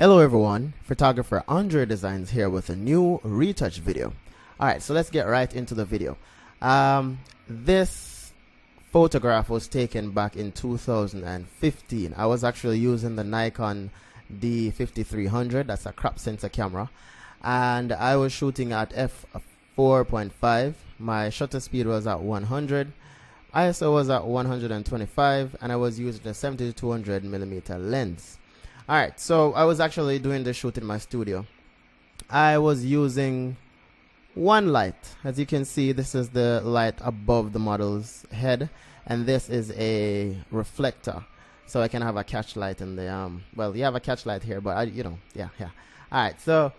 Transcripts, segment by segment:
Hello everyone, photographer Andredesignz here with a new retouch video. Alright, so let's get right into the video. This photograph was taken back in 2015. I was actually using the Nikon D750, that's a crop sensor camera, and I was shooting at f4.5. My shutter speed was at 100, ISO was at 125, and I was using a 70-200mm lens. Alright, so I was actually doing the shoot in my studio. I was using one light. As you can see, this is the light above the model's head, and this is a reflector. So I can have a catch light in the well, you have a catch light here, but yeah. Alright, so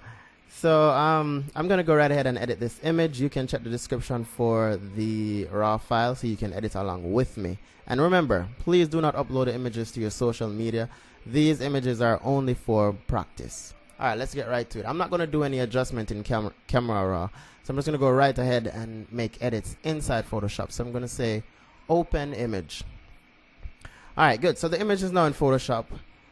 I'm gonna go right ahead and edit this image. You can check the description for the raw file so you can edit along with me. And remember, please do not upload the images to your social media. These images are only for practice. Alright, let's get right to it. I'm not going to do any adjustment in camera raw. So I'm just going to go right ahead and make edits inside Photoshop. So I'm going to say open image. Alright, good. So the image is now in Photoshop.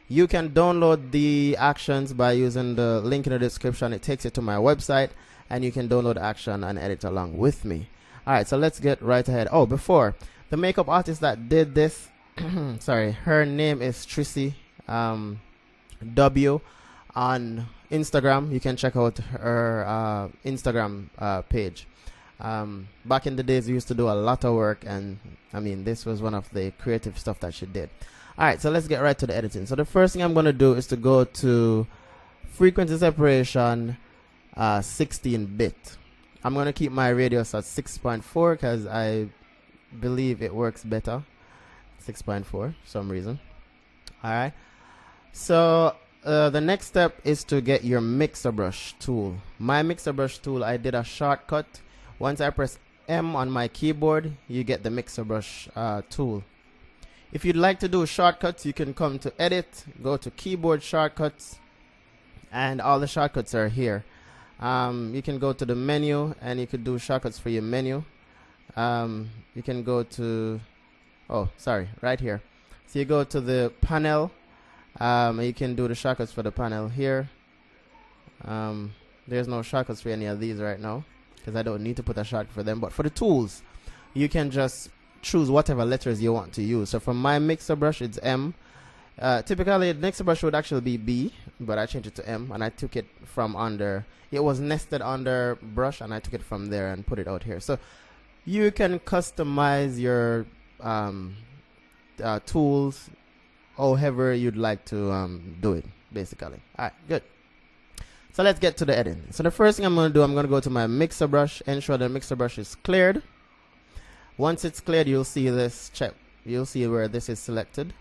You can download the actions by using the link in the description. It takes you to my website, and you can download action and edit along with me. Alright, so let's get right ahead. Oh, before, the makeup artist that did this, sorry, her name is Trissy W on Instagram. You can check out her Instagram page. Back in the days, we used to do a lot of work, and I mean, this was one of the creative stuff that she did. Alright, so let's get right to the editing. So the first thing I'm going to do is to go to frequency separation 16-bit. I'm going to keep my radius at 6.4 because I believe it works better. 6.4 for some reason. Alright, so the next step is to get your mixer brush tool. My mixer brush tool, I did a shortcut. Once I press M on my keyboard, you get the mixer brush tool. If you'd like to do shortcuts, you can come to edit, go to keyboard shortcuts, and all the shortcuts are here. You can go to the menu and you could do shortcuts for your menu. You can go to, oh sorry, right here. So you go to the panel. You can do the shortcuts for the panel here. There's no shortcuts for any of these right now because I don't need to put a shortcut for them. But for the tools, you can just choose whatever letters you want to use. So for my mixer brush, it's M. Typically, the mixer brush would actually be B, but I changed it to M, and I took it from under. It was nested under brush, and I took it from there and put it out here. So you can customize your tools however you'd like to do it, basically. Alright, good. So let's get to the editing. So the first thing I'm going to do, I'm going to go to my mixer brush, ensure the mixer brush is cleared. Once it's cleared, you'll see this check. You'll see where this is selected.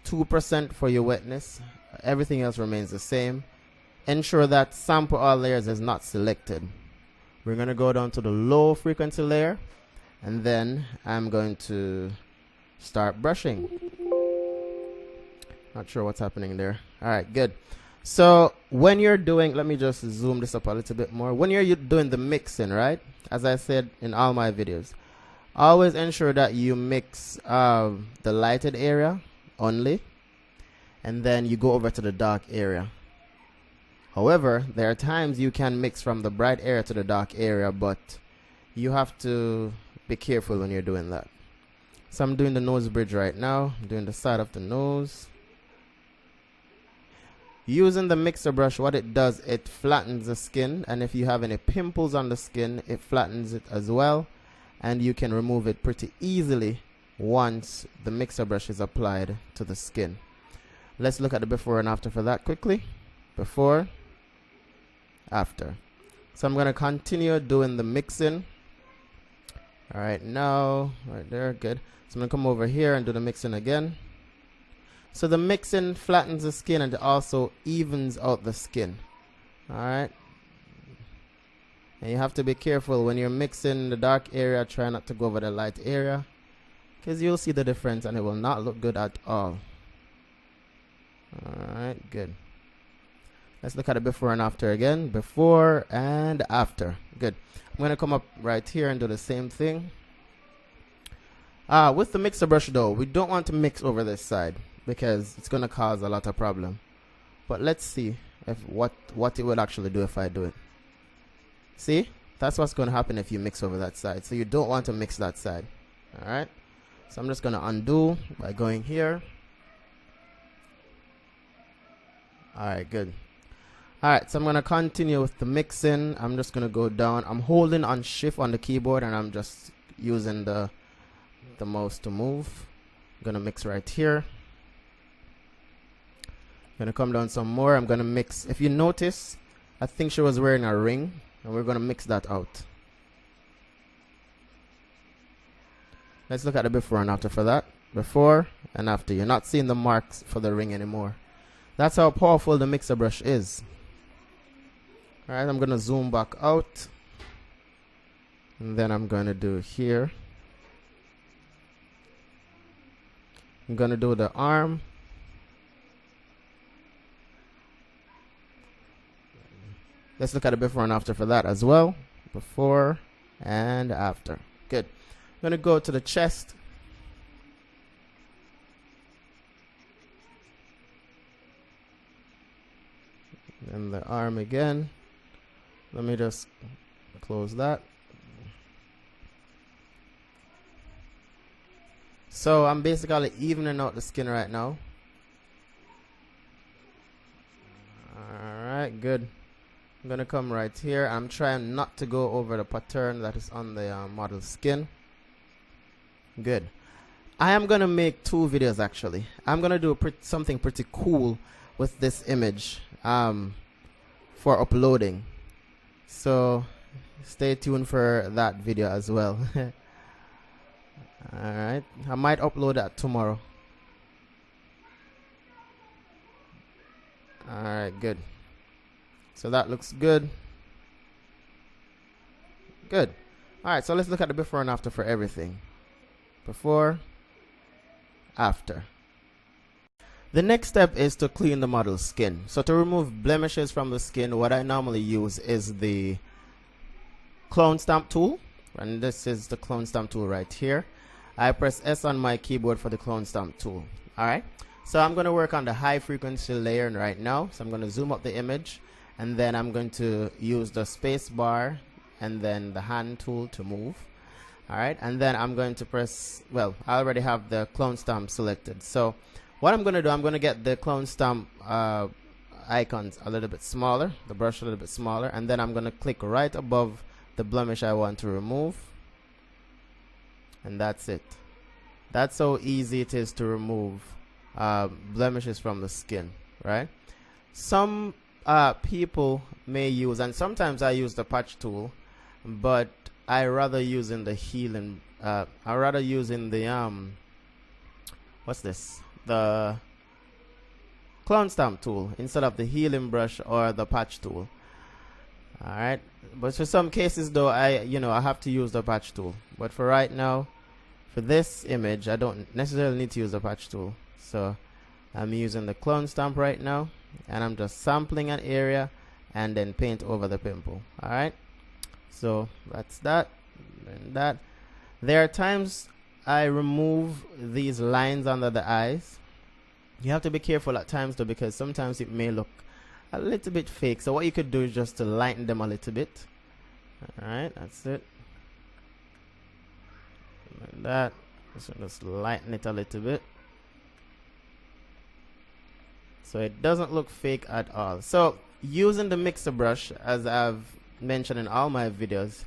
2% for your wetness. Everything else remains the same. Ensure that sample all layers is not selected. We're going to go down to the low frequency layer, and then I'm going to start brushing. Not sure what's happening there. Alright, good. So when you're doing, let me just zoom this up a little bit more. When you're doing the mixing, right? As I said in all my videos, always ensure that you mix the lighted area only, and then you go over to the dark area. However, there are times you can mix from the bright area to the dark area, but you have to be careful when you're doing that. So I'm doing the nose bridge right now. I'm doing the side of the nose. Using the mixer brush, what it does, it flattens the skin, and if you have any pimples on the skin, it flattens it as well, and you can remove it pretty easily once the mixer brush is applied to the skin. Let's look at the before and after for that quickly. Before, after. So I'm going to continue doing the mixing. Alright, now, right there, good. So I'm going to come over here and do the mixing again. So the mixing flattens the skin and it also evens out the skin. Alright. And you have to be careful when you're mixing the dark area, try not to go over the light area, because you'll see the difference and it will not look good at all. Alright, good. Let's look at it before and after again. Before and after. Good. I'm going to come up right here and do the same thing. With the mixer brush though, we don't want to mix over this side because it's going to cause a lot of problem. But let's see. if what it will actually do if I do it. See, that's what's going to happen if you mix over that side. So you don't want to mix that side. All right, so I'm just going to undo by going here. All right, good. All right, so I'm going to continue with the mixing. I'm just going to go down. I'm holding on shift on the keyboard and I'm just using the mouse to move. I'm going to mix right here. I'm going to come down some more. I'm going to mix. If you notice, I think she was wearing a ring, and we're going to mix that out. Let's look at the before and after for that. Before and after. You're not seeing the marks for the ring anymore. That's how powerful the mixer brush is. Alright, I'm going to zoom back out. And then I'm going to do here. I'm going to do the arm. Let's look at the before and after for that as well. Before and after. Good. I'm going to go to the chest. And the arm again. Let me just close that. So I'm basically evening out the skin right now. Alright, good. I'm going to come right here. I'm trying not to go over the pattern that is on the model skin. Good. I am going to make 2 videos actually. I'm going to do something pretty cool with this image for uploading. So stay tuned for that video as well. Alright. I might upload that tomorrow. Alright, good. So that looks good. Good. Alright, so let's look at the before and after for everything. Before, after. The next step is to clean the model's skin. So to remove blemishes from the skin, what I normally use is the clone stamp tool. And this is the clone stamp tool right here. I press S on my keyboard for the clone stamp tool. Alright. So I'm going to work on the high frequency layer right now. So I'm going to zoom up the image. And then I'm going to use the space bar and then the hand tool to move. Alright, and then I'm going to press, well, I already have the clone stamp selected. So what I'm going to do, I'm going to get the clone stamp icons a little bit smaller, the brush a little bit smaller, and then I'm going to click right above the blemish I want to remove. And that's it. That's how easy it is to remove blemishes from the skin, right? Some people may use, and sometimes I use the patch tool, but I rather using the healing. I rather using the what's this? The clone stamp tool instead of the healing brush or the patch tool. All right, but for some cases though, I have to use the patch tool. But for right now, for this image, I don't necessarily need to use the patch tool. So I'm using the clone stamp right now. And I'm just sampling an area and then paint over the pimple. Alright, so that's that and that. There are times I remove these lines under the eyes. You have to be careful at times though, because sometimes it may look a little bit fake. So what you could do is just to lighten them a little bit. Alright, that's it. Like that. So just lighten it a little bit, so it doesn't look fake at all. So using the mixer brush, as I've mentioned in all my videos,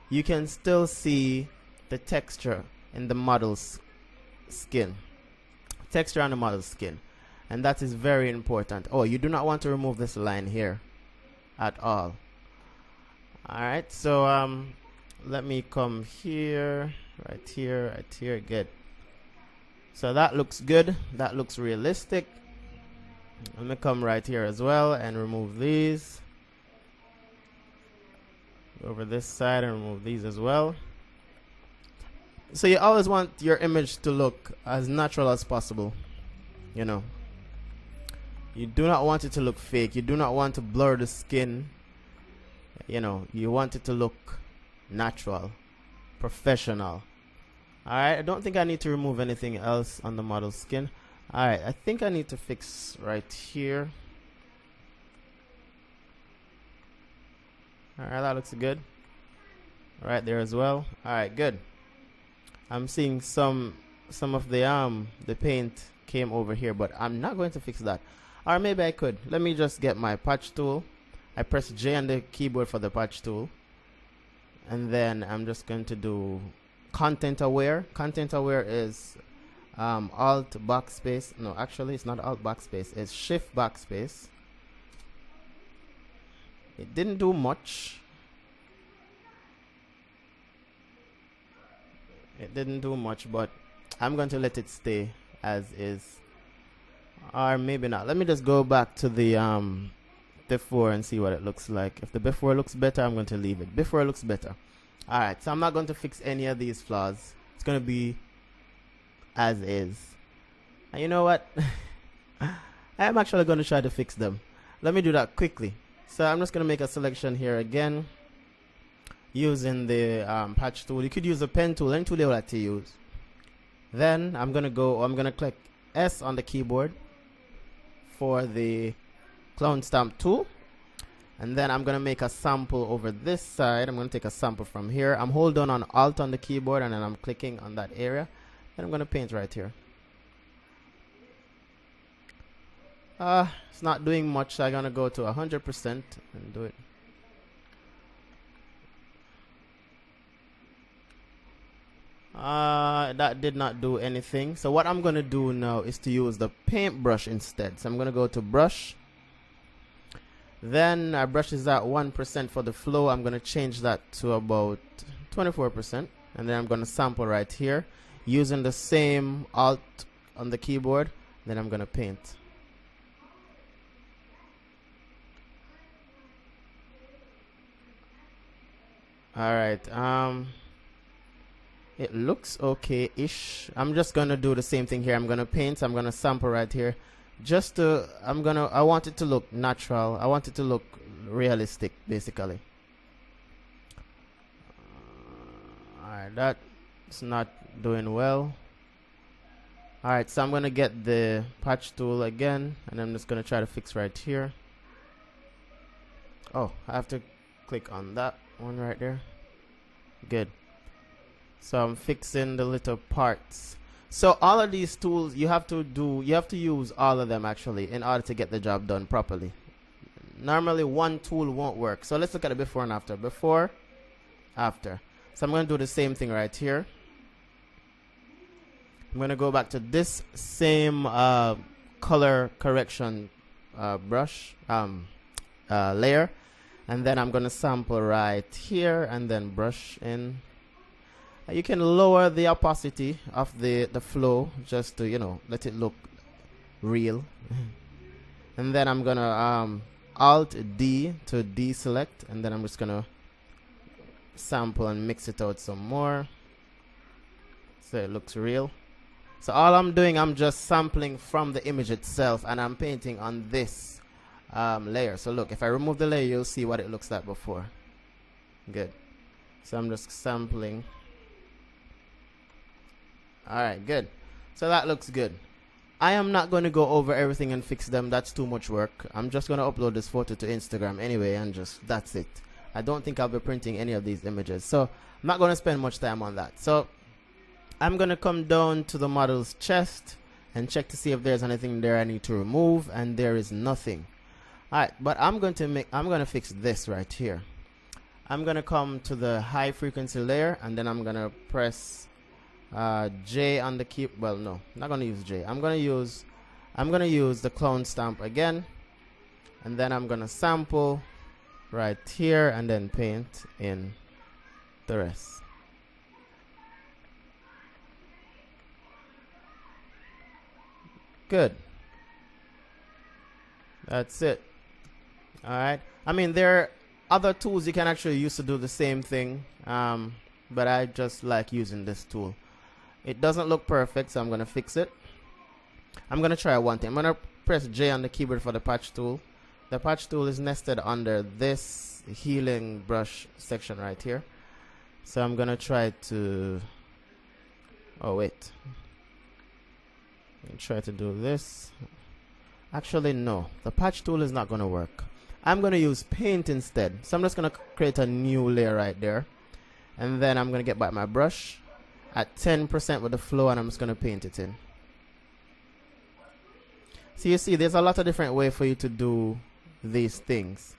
you can still see the texture in the model's skin. Texture on the model's skin. And that is very important. Oh, you do not want to remove this line here at all. Alright, so let me come here, right here, right here. Good. So that looks good. That looks realistic. Let me come right here as well and remove these. Go over this side and remove these as well. So you always want your image to look as natural as possible. You know, you do not want it to look fake. You do not want to blur the skin. You know, you want it to look natural, professional. Alright, I don't think I need to remove anything else on the model's skin. Alright, I think I need to fix right here. Alright, that looks good. Right there as well. Alright, good. I'm seeing some of the paint came over here, but I'm not going to fix that. Or maybe I could. Let me just get my patch tool. I press J on the keyboard for the patch tool. And then I'm just going to do content aware. Content aware is alt backspace. No, actually it's not alt backspace. It's shift backspace. It didn't do much. It didn't do much, but I'm going to let it stay as is. Or maybe not. Let me just go back to the before and see what it looks like. If the before looks better, I'm going to leave it. Before looks better. Alright, so I'm not going to fix any of these flaws. It's going to be as is. And you know what? I am actually going to try to fix them. Let me do that quickly. So I'm just going to make a selection here again. Using the patch tool. You could use a pen tool, any tool you like to use. Then I'm going to click S on the keyboard for the clone stamp tool. And then I'm going to make a sample over this side. I'm going to take a sample from here. I'm holding on Alt on the keyboard and then I'm clicking on that area. And I'm going to paint right here. It's not doing much, so I'm going to go to 100% and do it. That did not do anything. So what I'm going to do now is to use the paintbrush instead. So I'm going to go to brush. Then our brush is at 1% for the flow. I'm going to change that to about 24%. And then I'm going to sample right here using the same Alt on the keyboard. Then I'm going to paint. Alright, it looks okay-ish. I'm just going to do the same thing here. I'm going to paint. I'm going to sample right here. Just to, I want it to look natural. I want it to look realistic, basically. Alright, that's not doing well. Alright, so I'm going to get the patch tool again. And I'm just going to try to fix right here. Oh, I have to click on that one right there. Good. So I'm fixing the little parts. So all of these tools you have to use all of them actually in order to get the job done properly. Normally one tool won't work. So let's look at the before and after. Before, after. So I'm going to do the same thing right here. I'm going to go back to this same color correction brush layer. And then I'm going to sample right here and then brush in. You can lower the opacity of the flow just to, you know, let it look real. And then I'm going to Alt D to deselect. And then I'm just going to sample and mix it out some more. So it looks real. So all I'm doing, I'm just sampling from the image itself. And I'm painting on this layer. So look, if I remove the layer, you'll see what it looks like before. Good. So I'm just sampling. Alright, good. So that looks good. I am not going to go over everything and fix them. That's too much work. I'm just going to upload this photo to Instagram anyway and just, that's it. I don't think I'll be printing any of these images. So I'm not going to spend much time on that. So I'm going to come down to the model's chest and check to see if there's anything there I need to remove, and there is nothing. Alright, but I'm going to fix this right here. I'm going to come to the high frequency layer and then I'm going to press J on the key. Well, no, I'm not going to use J. I'm going to use the clone stamp again, and then I'm going to sample right here and then paint in the rest. Good. That's it. Alright. I mean, there are other tools you can actually use to do the same thing, but I just like using this tool. It doesn't look perfect, so I'm going to fix it. I'm going to try one thing. I'm going to press J on the keyboard for the patch tool. The patch tool is nested under this healing brush section right here. So I'm going to try to... Oh, wait. I'm going to try to do this. Actually, no. The patch tool is not going to work. I'm going to use paint instead. So I'm just going to create a new layer right there. And then I'm going to get back my brush at 10% with the flow, and I'm just going to paint it in. So you see, there's a lot of different ways for you to do these things.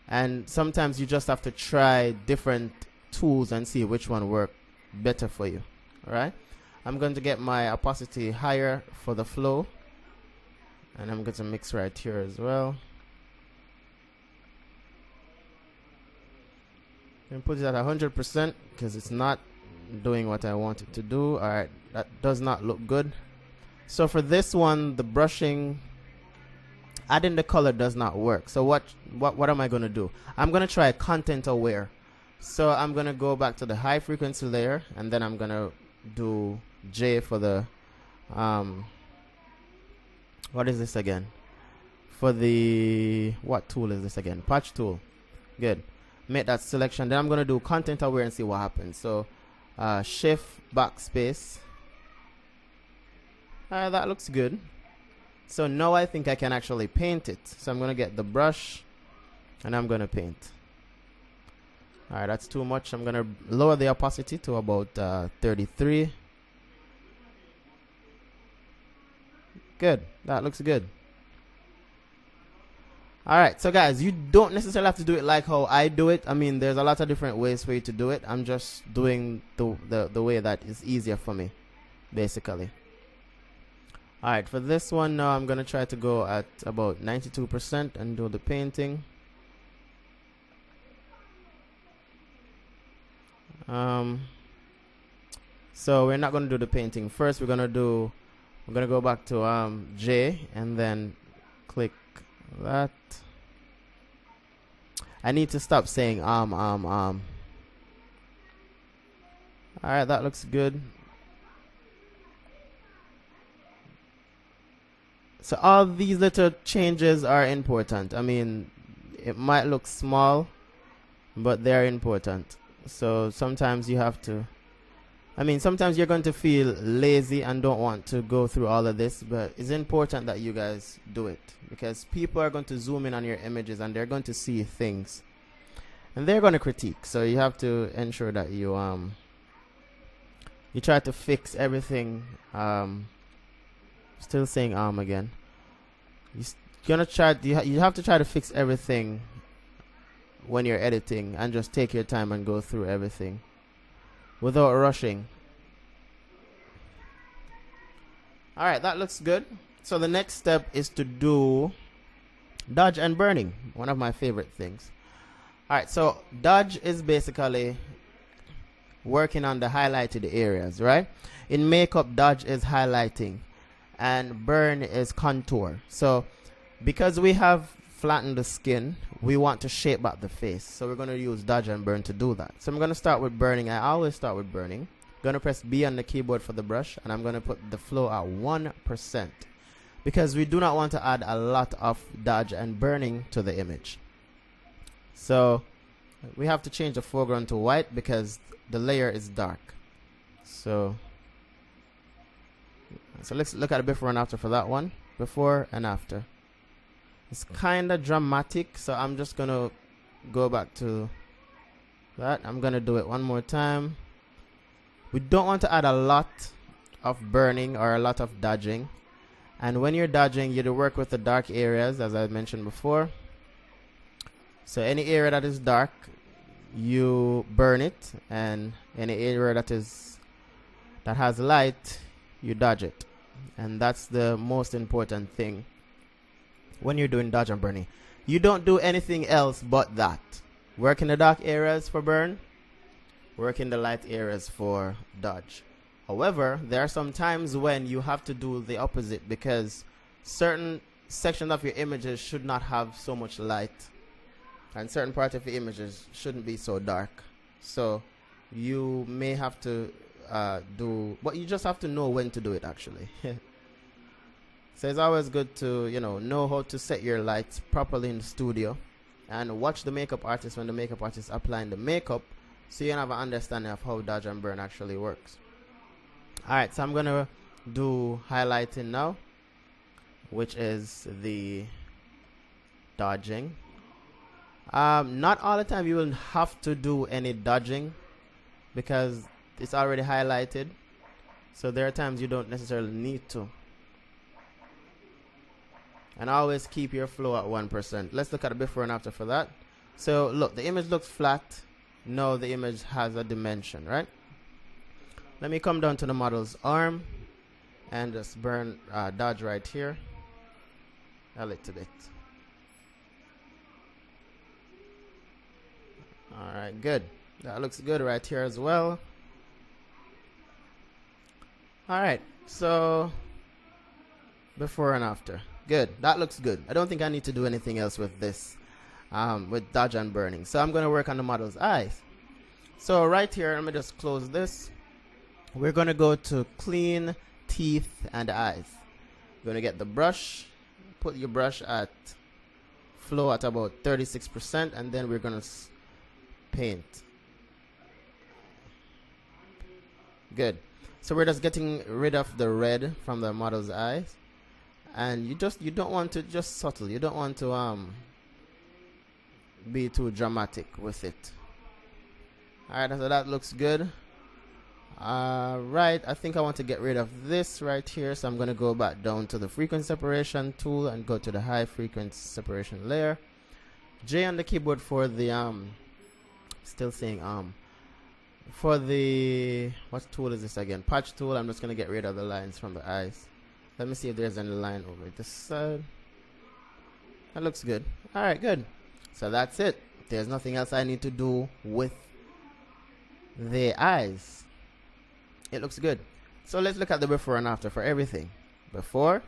And sometimes you just have to try different tools and see which one work better for you. All right? I'm going to get my opacity higher for the flow. And I'm going to mix right here as well. And put it at 100% because it's not doing what I want it to do. All right, that does not look good. So for this one, the brushing, adding the color does not work. So what am I going to do? I'm going to try content aware. So I'm going to go back to the high frequency layer, and then I'm going to do J for the what is this again? For the, what tool is this again? Patch tool. Good. Make that selection. Then I'm going to do content aware and see what happens. So shift backspace. That looks good. So now I think I can actually paint it. So I'm going to get the brush and I'm going to paint. Alright, that's too much. I'm going to lower the opacity to about 33. Good. That looks good. Alright, so guys, you don't necessarily have to do it like how I do it. I mean, there's a lot of different ways for you to do it. I'm just doing the way that is easier for me, basically. Alright, for this one now, I'm going to try to go at about 92% and do the painting. So we're not going to do the painting first. We're going to go back to J and then click that. I need to stop saying Alright, that looks good. So all these little changes are important. I mean, it might look small, but they're important. So sometimes you have to, I mean, sometimes you're going to feel lazy and don't want to go through all of this, but it's important that you guys do it because people are going to zoom in on your images and they're going to see things and they're going to critique. So you have to ensure that you try to fix everything. Still saying again. You have to try to fix everything when you're editing and just take your time and go through everything without rushing. Alright, that looks good. So the next step is to do dodge and burning, one of my favorite things. Alright, so dodge is basically working on the highlighted areas, right? In makeup, dodge is highlighting and burn is contour. So because we have flattened the skin, we want to shape back the face. So we're going to use dodge and burn to do that. So I'm going to start with burning. I always start with burning. I'm going to press B on the keyboard for the brush and I'm going to put the flow at 1% because we do not want to add a lot of dodge and burning to the image. So we have to change the foreground to white because the layer is dark. So let's look at the before and after for that one. Before and after. It's kind of dramatic, so I'm just going to go back to that. I'm going to do it one more time. We don't want to add a lot of burning or a lot of dodging. And when you're dodging, you do work with the dark areas, as I mentioned before. So any area that is dark, you burn it. And any area that has light, you dodge it. And that's the most important thing when you're doing dodge and burning. You don't do anything else but that. Work in the dark areas for burn, work in the light areas for dodge. However, there are some times when you have to do the opposite because certain sections of your images should not have so much light and certain parts of your images shouldn't be so dark. So you may have to but you just have to know when to do it actually. So it's always good to know how to set your lights properly in the studio and watch the makeup artist when the makeup artist is applying the makeup so you can have an understanding of how dodge and burn actually works. Alright, so I'm gonna do highlighting now, which is the dodging. Not all the time you will have to do any dodging because it's already highlighted. So there are times you don't necessarily need to. And always keep your flow at 1%. Let's look at the before and after for that. So look, the image looks flat. No, the image has a dimension, right? Let me come down to the model's arm and just dodge right here a little bit. All right, good. That looks good right here as well. All right, so before and after. Good, that looks good. I don't think I need to do anything else with this, with dodge and burning. So I'm going to work on the model's eyes. So right here, let me just close this. We're going to go to clean, teeth, and eyes. You're going to get the brush, put your brush at flow at about 36%, and then we're going to paint. Good. So we're just getting rid of the red from the model's eyes. And you don't want to, just subtle. You don't want to be too dramatic with it. Alright, so that looks good. Right, I think I want to get rid of this right here, so I'm going to go back down to the frequency separation tool and go to the high frequency separation layer. J on the keyboard for the still saying for the, what tool is this again? Patch tool. I'm just going to get rid of the lines from the eyes. Let me see if there's any line over this side. That looks good. Alright, good. So that's it. There's nothing else I need to do with the eyes. It looks good. So let's look at the before and after for everything. Before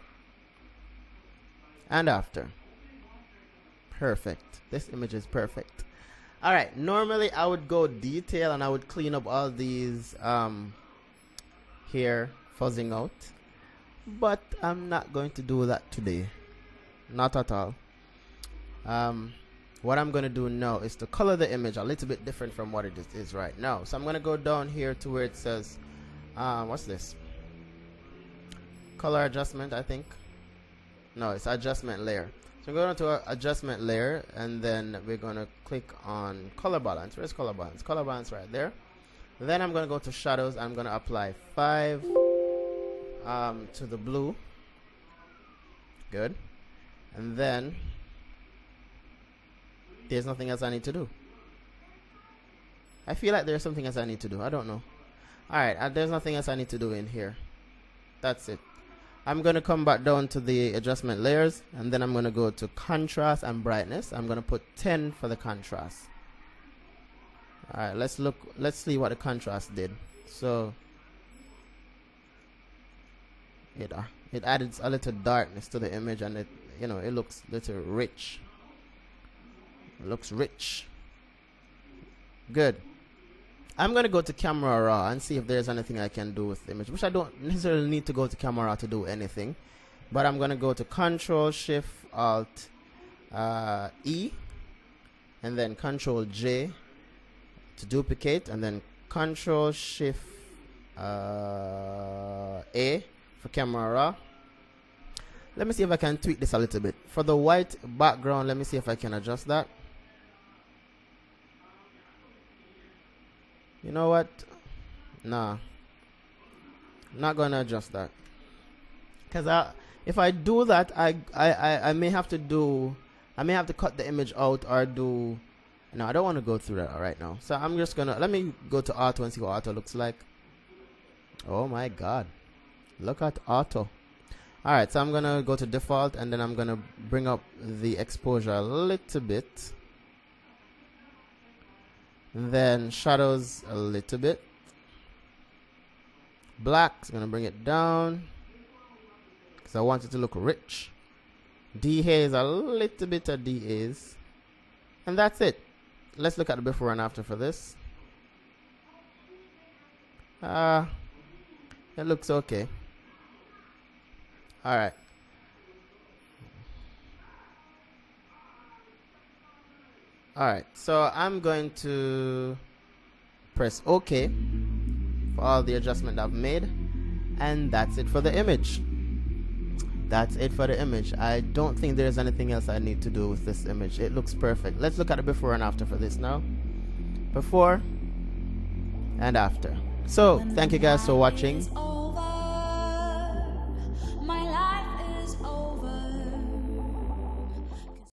and after. Perfect. This image is perfect. Alright, normally I would go detail and I would clean up all these here fuzzing out. But I'm not going to do that today. Not at all. What I'm going to do now is to color the image a little bit different from what it is right now. So I'm going to go down here to where it says, what's this? Color adjustment, I think. No, it's adjustment layer. So we're going to adjustment layer, and then we're going to click on color balance. Where's color balance? Color balance right there. Then I'm going to go to shadows. I'm going to apply 5 to the blue. Good. And then there's nothing else I need to do. I feel like there's something else I need to do. I don't know. Alright, there's nothing else I need to do in here. That's it. I'm going to come back down to the adjustment layers, and then I'm going to go to contrast and brightness. I'm going to put 10 for the contrast. Alright, let's see what the contrast did. So it added a little darkness to the image, and it, you know, it looks a little rich. It looks rich. Good. I'm going to go to camera raw and see if there's anything I can do with the image, which I don't necessarily need to go to camera raw to do anything. But I'm going to go to Control Shift Alt E, and then Control J to duplicate, and then Control Shift A for camera raw. Let me see if I can tweak this a little bit. For the white background, let me see if I can adjust that. You know what? Nah. Not gonna adjust that. Cause if I do that, I may have to cut the image out or do. No, I don't want to go through that right now. So I'm just gonna, let me go to auto and see what auto looks like. Oh my god. Look at auto. Alright, so I'm gonna go to default, and then I'm gonna bring up the exposure a little bit. Then shadows a little bit. Black is gonna bring it down because I want it to look rich. Dehaze a little bit of dehaze, and that's it. Let's look at the before and after for this. It looks okay. All right. Alright, so I'm going to press OK for all the adjustment I've made, and that's it for the image. that's it for the image. I don't think there's anything else I need to do with this image. It looks perfect. Let's look at the before and after for this now. Before and after. So thank you guys for watching.